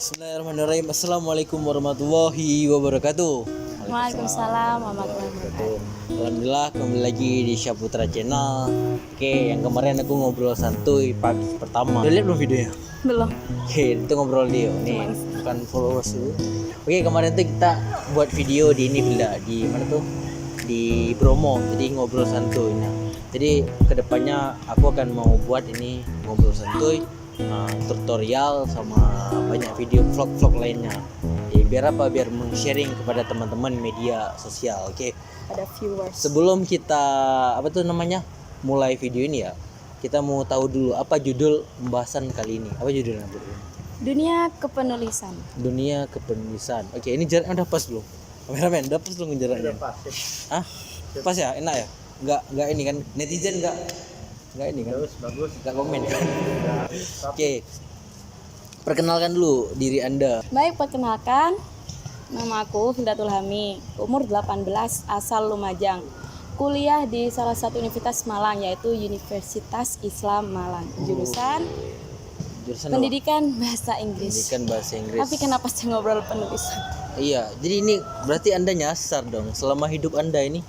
Bismillahirrahmanirrahim. Assalamualaikum warahmatullahi wabarakatuh. Waalaikumsalam warahmatullahi wabarakatuh. Alhamdulillah kembali lagi di Syaputra Channel. Oke, yang kemarin aku ngobrol santuy pagi pertama. Udah lihat belum videonya? Belum. Oke, itu ngobrol dia. Nih, bukan followers dulu. Oke, kemarin tuh kita buat video di ini Bilda, di mana tuh? Di Bromo. Jadi ngobrol santuy. Nah, jadi kedepannya aku akan mau buat ini ngobrol santuy, tutorial sama banyak video vlog-vlog lainnya. Biar apa? Biar sharing kepada teman-teman media sosial. Oke. Ada viewers. Sebelum kita mulai video ini ya, kita mau tahu dulu apa judul pembahasan kali ini. Apa judulnya, Bu? Dunia kepenulisan. Dunia kepenulisan. Oke, ini jaraknya udah pas belum? Kameramen, udah pas belum jaraknya? Ah, pas ya, enak ya. Enggak ini kan netizen enggak ini kan. Bagus. Enggak komen kan. Oke. Perkenalkan dulu diri Anda. Baik, perkenalkan. Nama aku Hildatul Hami, umur 18, asal Lumajang. Kuliah di salah satu universitas Malang, yaitu Universitas Islam Malang. Jurusan Pendidikan Bahasa Inggris. Pendidikan Bahasa Inggris. Tapi kenapa saya ngobrol penulisan? Iya, jadi ini berarti Anda nyasar dong. Selama hidup Anda ini,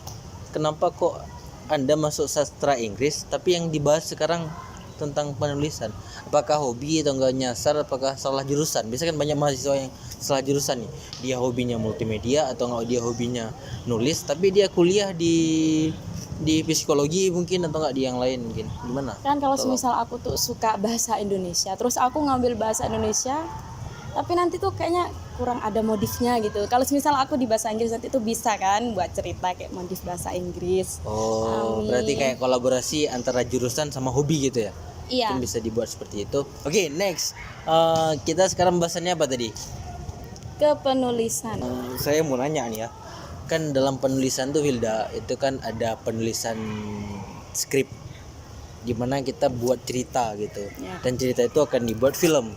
kenapa kok Anda masuk sastra Inggris, tapi yang dibahas sekarang tentang penulisan? Apakah hobi atau enggak nyasar? Apakah salah jurusan? Biasanya kan banyak mahasiswa yang salah jurusan nih. Dia hobinya multimedia atau enggak dia hobinya nulis, tapi dia kuliah di psikologi mungkin atau enggak di yang lain mungkin. Gimana? Kan kalau semisal aku tuh suka bahasa Indonesia, terus aku ngambil bahasa Indonesia, tapi nanti tuh kayaknya kurang ada modifnya gitu. Kalau misal aku di bahasa Inggris nanti tuh bisa kan buat cerita kayak modif bahasa Inggris. Oh, Amin. berarti kayak kolaborasi antara jurusan sama hobi gitu ya? Iya. Mungkin bisa dibuat seperti itu. Oke, next. Kita sekarang bahasannya apa tadi? Kepenulisan. Saya mau nanya nih ya. Kan dalam penulisan tuh Hilda, itu kan ada penulisan skrip, dimana kita buat cerita gitu. Ya. Dan cerita itu akan dibuat film.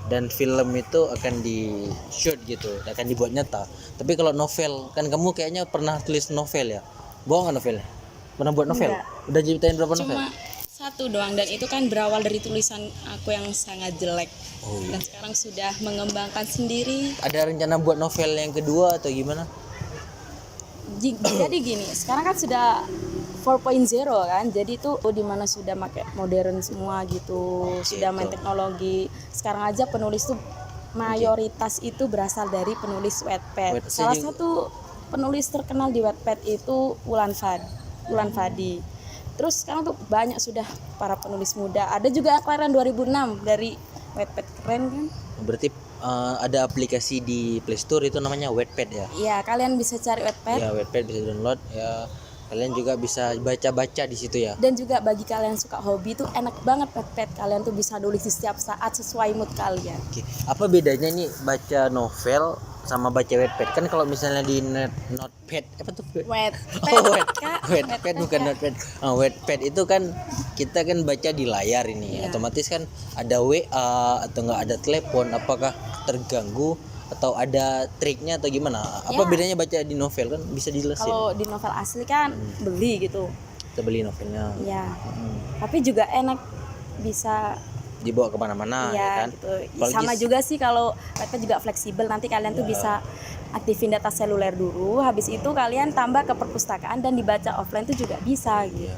Dan film itu akan di shoot gitu, akan dibuat nyata. Tapi kalau novel, kan kamu kayaknya pernah tulis novel ya? Bohong kan novelnya? Pernah buat novel? Enggak. Udah ceritain berapa novel? Cuma satu doang, dan itu kan berawal dari tulisan aku yang sangat jelek. Oh, iya. Dan sekarang sudah mengembangkan sendiri. Ada rencana buat novel yang kedua atau gimana? Jadi gini, sekarang kan sudah 4.0 kan, jadi itu dimana sudah pakai modern semua gitu, sudah main teknologi. Sekarang aja penulis tuh mayoritas itu berasal dari penulis Wattpad. Salah satu penulis terkenal di Wattpad itu Wulan Fadi. Terus sekarang tuh banyak sudah para penulis muda. Ada juga kelahiran 2006 dari Wattpad, keren kan? Berarti ada aplikasi di Play Store itu namanya Wattpad ya? Iya, kalian bisa cari Wattpad. Ya, Wattpad bisa download ya. Kalian juga bisa baca-baca di situ ya. Dan juga bagi kalian suka hobi tuh enak banget Wattpad. Kalian tuh bisa nulis di setiap saat sesuai mood kalian. Oke. Apa bedanya nih baca novel sama baca Wattpad? Kan kalau misalnya di Notepad apa tuh? Wattpad. Oh, Kak. Wattpad bukan Notepad. Wattpad itu kan kita kan baca di layar ini. Iya. Otomatis kan ada WA atau enggak ada telepon, apakah terganggu atau ada triknya atau gimana? Apa Ya. bedanya baca di novel? Kan bisa dijelasin. Kalau di novel asli kan beli gitu. Kita beli novelnya. Ya. Tapi juga enak, bisa Dibawa kemana-mana ya ya kan? gitu. Apalagi Sama juga sih kalau Wattpad juga fleksibel. Nanti kalian tuh bisa aktifin data seluler dulu. Habis itu kalian tambah ke perpustakaan dan dibaca offline tuh juga bisa gitu. Iya.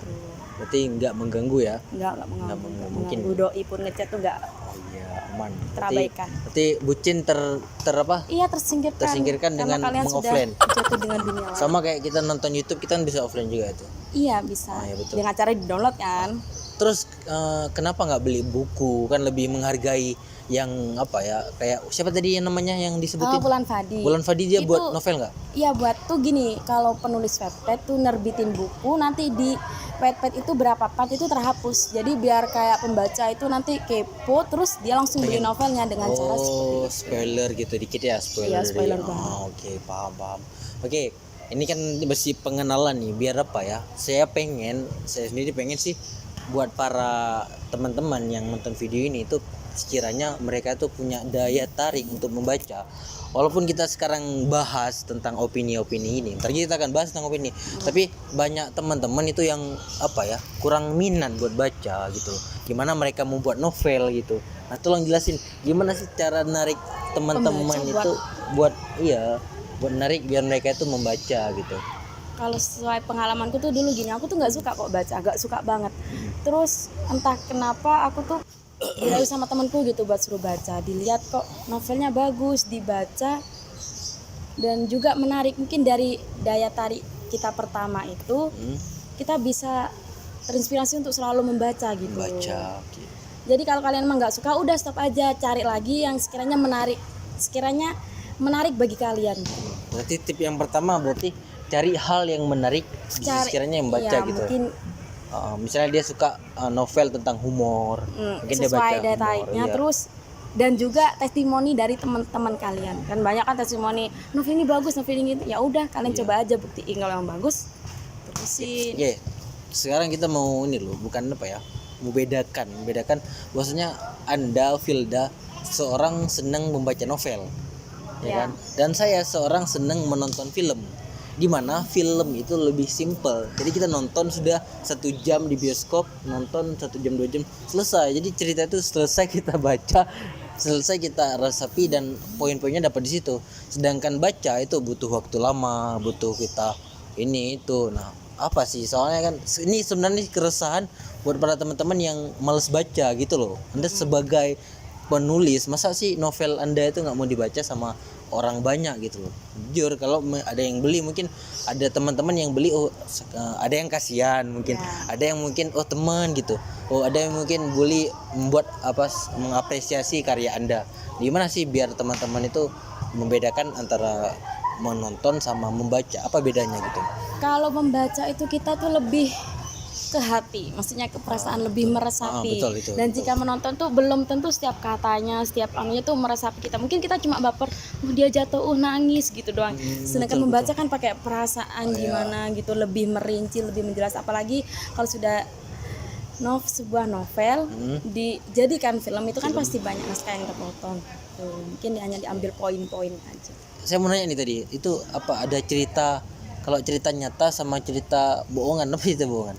Berarti nggak mengganggu ya? Enggak Nggak mengganggu. mungkin. Doi pun ngechat tuh enggak. Oh iya, aman. Terabaikan. Berarti bucin ter apa? Iya, tersingkirkan dengan karena kalian meng-offline. sudah jatuh dengan dunia lain. Sama kayak kita nonton YouTube, kita kan bisa offline juga itu. Iya, bisa. Ya, betul. Dengan cara di-download kan. Terus kenapa nggak beli buku? Kan lebih menghargai yang apa ya? Kayak siapa tadi yang namanya yang disebutin? Wulan Fadi. Wulan Fadi dia Itu- buat novel nggak? Iya, buat tuh gini, kalau penulis Wattpad tuh nerbitin buku, nanti di Wattpad itu berapa part itu terhapus. Jadi biar kayak pembaca itu nanti kepo, terus dia langsung beli novelnya dengan cara seperti itu. Spoiler gitu dikit ya, spoiler. Iya, spoiler dari- banget. Oke, paham. Oke, ini kan masih pengenalan nih, biar apa ya? Saya sendiri pengen sih buat para teman-teman yang nonton video ini itu sekiranya mereka tuh punya daya tarik untuk membaca. Walaupun kita sekarang bahas tentang opini-opini ini, ntar kita akan bahas tentang opini. Tapi banyak teman-teman itu yang apa ya, kurang minat buat baca gitu. Gimana mereka membuat novel gitu. Nah, tolong jelasin gimana sih cara narik teman-teman Pembaca itu buat buat menarik biar mereka itu membaca gitu. Kalau sesuai pengalamanku tuh dulu gini, aku tuh nggak suka kok baca, nggak suka banget. Terus entah kenapa aku tuh dirayu sama temanku gitu buat suruh baca, dilihat kok novelnya bagus, dibaca dan juga menarik. Mungkin dari daya tarik kita pertama itu kita bisa terinspirasi untuk selalu membaca gitu. Baca. Oke. Jadi kalau kalian emang nggak suka, udah stop aja, cari lagi yang sekiranya menarik bagi kalian. Berarti tip yang pertama berarti cari hal yang menarik sekiranya yang baca iya, gitu. Mungkin Misalnya dia suka novel tentang humor, mungkin dia baca sesuai daya humor, tariknya. iya. Terus dan juga testimoni dari teman-teman kalian, kan banyak kan testimoni novel ini bagus, novel ini gitu. Ya udah kalian coba aja buktiin kalau yang bagus, terusin. Oke. Sekarang kita mau ini loh, bukan apa ya, membedakan bahwasanya Anda Filda seorang senang membaca novel, ya kan? Dan saya seorang senang menonton film. Di mana film itu lebih simple. Jadi kita nonton sudah 1 jam di bioskop, nonton 1 jam 2 jam selesai. Jadi cerita itu selesai kita baca, selesai kita resapi dan poin-poinnya dapat di situ. Sedangkan baca itu butuh waktu lama, butuh kita ini itu. Nah, apa sih? Soalnya kan ini sebenarnya keresahan buat para teman-teman yang males baca gitu loh. Anda sebagai penulis, masa sih novel Anda itu nggak mau dibaca sama orang banyak gitu loh. Jujur kalau ada yang beli, mungkin ada teman-teman yang beli, ada yang kasihan mungkin, ada yang mungkin teman gitu, ada yang mungkin beli membuat mengapresiasi karya Anda. Gimana sih biar teman-teman itu membedakan antara menonton sama membaca, apa bedanya gitu? Kalau membaca itu kita tuh lebih ke hati, maksudnya ke perasaan, lebih meresapi. Betul. Jika menonton tuh belum tentu setiap katanya, setiap anunya tuh meresapi kita. Mungkin kita cuma baper, dia jatuh, nangis gitu doang. Sedangkan membaca kan pakai perasaan gimana gitu, lebih merinci, lebih menjelas. Apalagi kalau sudah sebuah novel dijadikan film itu kan pasti banyak naskah yang terpotong. Tuh, mungkin hanya diambil poin-poin aja. Saya mau nanya nih tadi, itu apa ada cerita, kalau cerita nyata sama cerita bohongan, apa itu bohongan?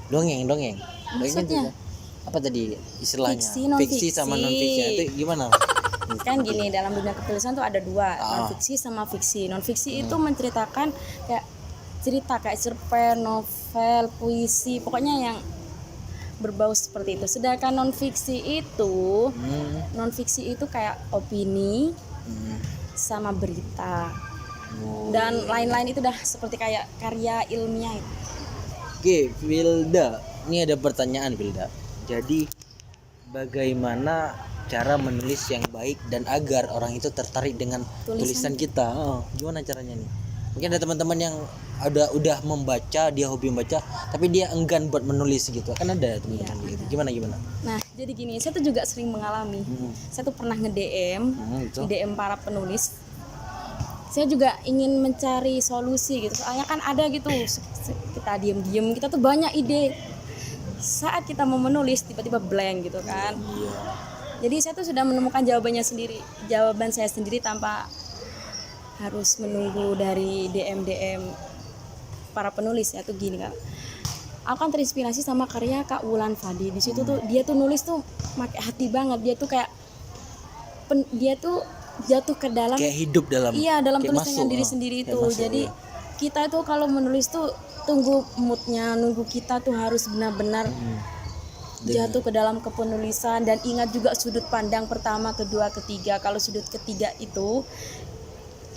Dongeng. Maksudnya? Apa tadi istilahnya? Fiksi sama non fiksi itu gimana? Kan gini, dalam dunia ketulisan tuh ada dua, non fiksi sama fiksi. Non fiksi itu menceritakan kayak cerita kayak cerpen, novel, puisi, pokoknya yang berbau seperti itu. Sedangkan non fiksi itu kayak opini sama berita dan lain-lain, itu dah seperti kayak karya ilmiah itu. Oke, Wilda, ini ada pertanyaan Wilda. Jadi bagaimana cara menulis yang baik dan agar orang itu tertarik dengan tulisan kita? Gimana caranya nih? Mungkin ada teman-teman yang udah membaca, dia hobi membaca, tapi dia enggan buat menulis gitu. Kan ada teman-teman gitu. Gimana? Nah, jadi gini, saya tuh juga sering mengalami. Saya tuh pernah nge-DM, DM para penulis. Saya juga ingin mencari solusi gitu. Soalnya kan ada gitu, kita diem-diem, kita tuh banyak ide. Saat kita mau menulis tiba-tiba blank gitu kan. Jadi saya tuh sudah menemukan jawaban saya sendiri tanpa harus menunggu dari DM para penulis. Ya tuh gini kan, aku kan terinspirasi sama karya Kak Wulan Fadi. Di situ tuh dia tuh nulis tuh pakai hati banget. Dia tuh kayak dia tuh jatuh ke dalam, kayak hidup dalam tulisannya diri sendiri itu. Jadi kita tuh kalau menulis tuh tunggu moodnya, nunggu kita tuh harus benar-benar jatuh ke dalam kepenulisan. Dan ingat juga sudut pandang pertama, kedua, ketiga. Kalau sudut ketiga itu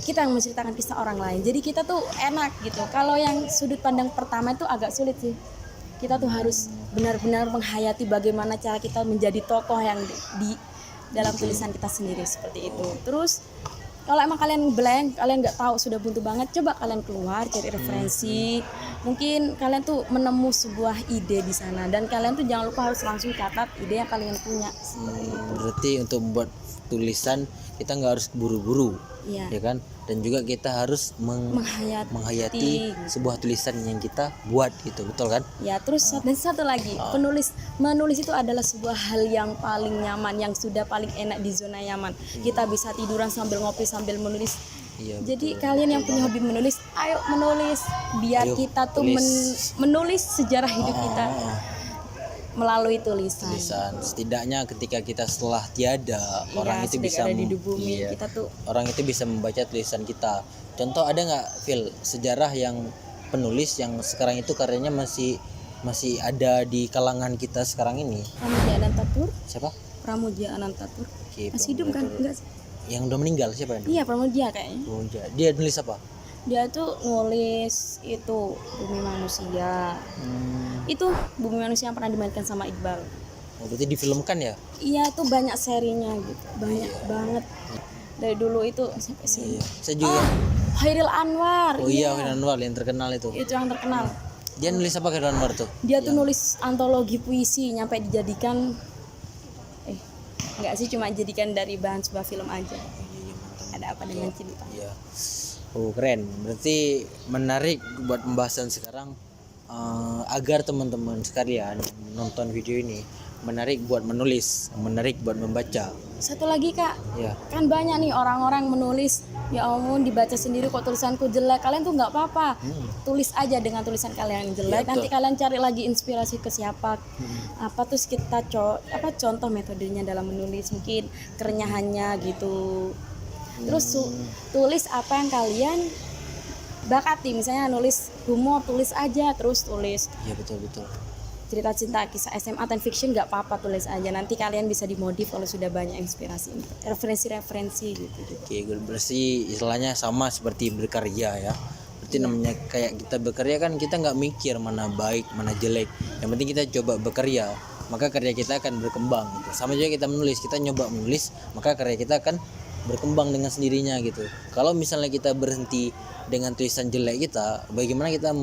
kita yang menceritakan kisah orang lain, jadi kita tuh enak gitu. Kalau yang sudut pandang pertama itu agak sulit sih. Kita tuh harus benar-benar menghayati bagaimana cara kita menjadi tokoh yang di dalam tulisan kita sendiri, seperti itu. Terus kalau emang kalian blank, kalian nggak tahu, sudah buntu banget, coba kalian keluar cari referensi. Mungkin kalian tuh menemu sebuah ide di sana, dan kalian tuh jangan lupa harus langsung catat ide yang kalian punya. Berarti untuk membuat tulisan kita nggak harus buru-buru, ya kan? Dan juga kita harus menghayati sebuah tulisan yang kita buat gitu, betul kan? Ya, terus dan satu lagi, menulis itu adalah sebuah hal yang paling nyaman, yang sudah paling enak di zona nyaman. Kita bisa tiduran sambil ngopi sambil menulis. Iya, jadi kalian yang punya hobi menulis, ayo menulis biar kita tuh menulis sejarah hidup kita. melalui tulisan. Setidaknya ketika kita setelah tiada, orang itu sedang bisa ada di bumi, iya, kita tuh orang itu bisa membaca tulisan kita. Contoh ada nggak, Phil, sejarah yang penulis yang sekarang itu karyanya masih ada di kalangan kita sekarang ini? Pramudia Anantatur. Siapa? Pramudia Anantatur. Oke, Masih hidup kan? Pramudia. Enggak sih? Yang udah meninggal siapa yang? Iya, Pramudia kayaknya. Pramudia. Dia nulis apa? Dia tuh nulis itu Bumi Manusia. Itu Bumi Manusia yang pernah dimainkan sama Iqbal. Oh, berarti difilmkan ya? Iya, tuh banyak serinya gitu. Banyak banget. Dari dulu itu sampai sini. Iya. Saya juga. Hairil Anwar. Oh iya, Hairil Anwar yang terkenal itu. Itu yang terkenal. Dia nulis apa Hairil Anwar tuh? Dia tuh nulis antologi puisi nyampe dijadikan enggak sih, cuma jadikan dari bahan sebuah film aja. Ada apa dengan cinta? Iya. Oh, keren. Berarti menarik buat pembahasan sekarang, agar teman-teman sekalian nonton video ini menarik buat menulis, menarik buat membaca. Satu lagi Kak, Ya. kan banyak nih orang-orang menulis, ya ampun dibaca sendiri kok tulisanku jelek. Kalian tuh nggak apa-apa, tulis aja dengan tulisan kalian yang jelek. Ya, nanti kalian cari lagi inspirasi ke siapa, apa terus kita contoh metodenya dalam menulis, mungkin kerenyahannya gitu. Terus tulis apa yang kalian bakati, misalnya nulis humor, tulis aja, terus tulis Iya, betul. cerita cinta, kisah SMA, dan fiction, nggak apa-apa, tulis aja. Nanti kalian bisa dimodif kalau sudah banyak inspirasi, referensi gitu. Oke, berarti istilahnya sama seperti berkarya ya. Berarti namanya kayak kita bekerja kan, kita nggak mikir mana baik mana jelek. Yang penting kita coba bekerja, maka karya kita akan berkembang gitu. Sama juga kita menulis, kita nyoba menulis, maka karya kita akan berkembang dengan sendirinya gitu. Kalau misalnya kita berhenti dengan tulisan jelek kita, bagaimana kita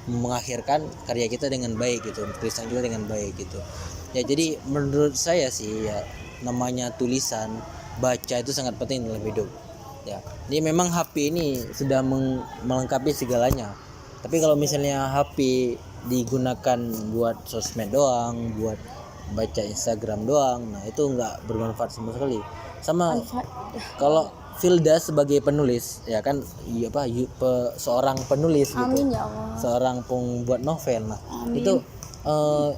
mengakhirkan karya kita dengan baik gitu, tulisan kita dengan baik gitu ya. Jadi menurut saya sih ya, namanya tulisan, baca itu sangat penting dalam hidup ya. Jadi memang HP ini sudah melengkapi segalanya, tapi kalau misalnya HP digunakan buat sosmed doang, buat baca Instagram doang, nah itu nggak bermanfaat sama sekali. Sama kalau Filda sebagai penulis ya kan, seorang penulis gitu. Amin ya Allah. Seorang pembuat novel. Nah, itu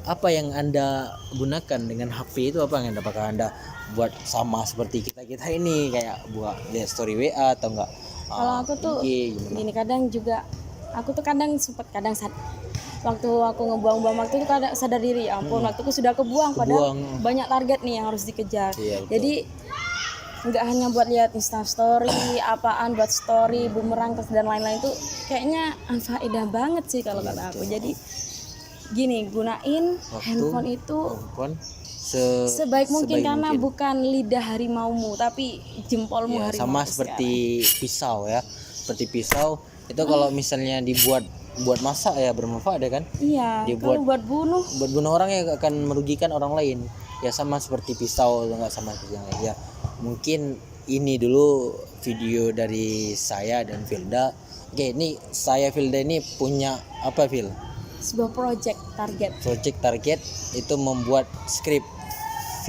apa yang Anda gunakan dengan HP itu, apa yang apakah Anda buat sama seperti kita ini, kayak buat lihat story WA atau enggak? Kalau aku tuh gini, kadang juga aku tuh kadang waktu aku ngebuang-buang waktu itu kadang sadar diri, ya ampun waktuku sudah kebuang, padahal banyak target nih yang harus dikejar. Iya, jadi nggak hanya buat lihat Insta story, apaan buat story, bumerang dan lain-lain, tuh kayaknya anfaedah banget sih kalau kata aku. Jadi gini, gunain handphone itu sebaik mungkin, karena bukan lidah harimaumu tapi jempolmu harimau. Sama seperti pisau ya, seperti pisau itu kalau misalnya dibuat buat masak ya bermanfaat ya kan. Iya, kalau buat bunuh orang ya akan merugikan orang lain ya, sama seperti pisau, nggak sama seperti yang lain ya. Mungkin ini dulu video dari saya dan Filda. Oke, ini saya Filda ini punya apa, Fil? Sebuah project target itu membuat skrip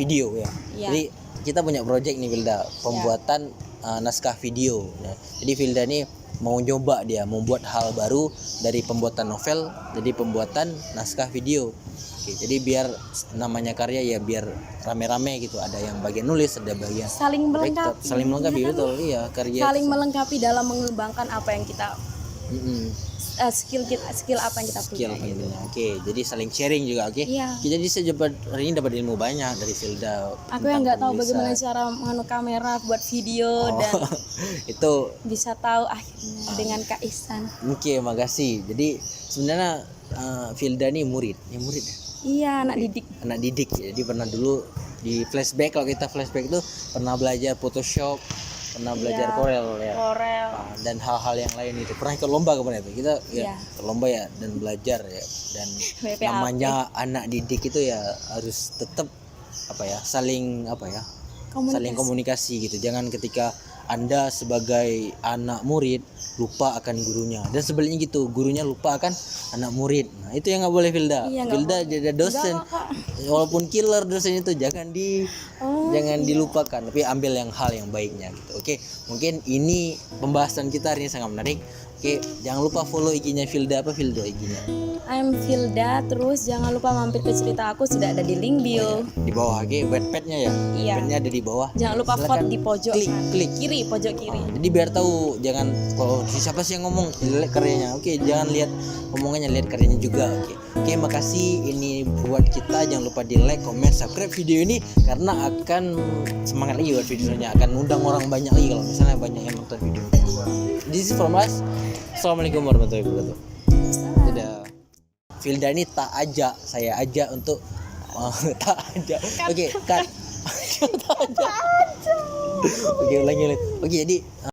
video ya. Jadi kita punya project nih Filda, pembuatan naskah video. Nah, jadi Filda ini mau nyoba, dia membuat hal baru dari pembuatan novel jadi pembuatan naskah video. Oke, jadi biar namanya karya ya biar rame-rame gitu, ada yang bagian nulis, ada bagian saling melengkapi, betul. Iya, karya saling melengkapi dalam mengembangkan apa yang kita skill apa yang kita punya gitu. Oke, jadi saling sharing juga. Oke. Iya. Jadi saya hari ini dapat ilmu banyak dari Filda. Aku yang nggak tahu bagaimana cara menganu kamera buat video dan itu bisa tahu akhirnya dengan Kak Ihsan. Oke, makasih. Jadi sebenarnya Filda nih murid ya. Iya, anak didik. Jadi pernah dulu di flashback, kalau kita flashback itu pernah belajar Photoshop, pernah belajar Corel ya. Dan hal-hal yang lain itu. Pernah ikut lomba kemarin itu. Kita ikut lomba ya dan belajar ya. Dan namanya anak didik itu ya harus tetap saling komunikasi gitu. Jangan ketika Anda sebagai anak murid lupa akan gurunya, dan sebaliknya gitu, gurunya lupa akan anak murid. Nah, itu yang nggak boleh Filda. Filda jadi dosen, walaupun killer dosen itu jangan dilupakan, tapi ambil hal yang baiknya gitu. Oke, mungkin ini pembahasan kita hari ini sangat menarik. Oke, jangan lupa follow IG-nya Filda, apa Fildo IG-nya? I'm Filda, terus jangan lupa mampir ke cerita aku, sudah ada di link bio. Di bawah, oke, Wattpad-nya ya. Iya. Wattpad-nya ada di bawah. Jangan lupa Silakan vote di pojok klik. kiri, pojok kiri. Jadi biar tahu, jangan kalau siapa sih yang ngomong, lihat karyanya. Oke, jangan lihat omongannya, lihat karyanya juga. Oke, makasih. Ini buat kita, jangan lupa di like, comment, subscribe video ini karena akan semangat lagi buat videonya, akan undang orang banyak lagi kalau misalnya banyak yang nonton video. This is from us. Assalamualaikum warahmatullahi wabarakatuh. Dadah. Filda ini tak ajak, saya ajak untuk tak ajak. Oke, cut. Tak ajak. Oke, ulangi. Oke, jadi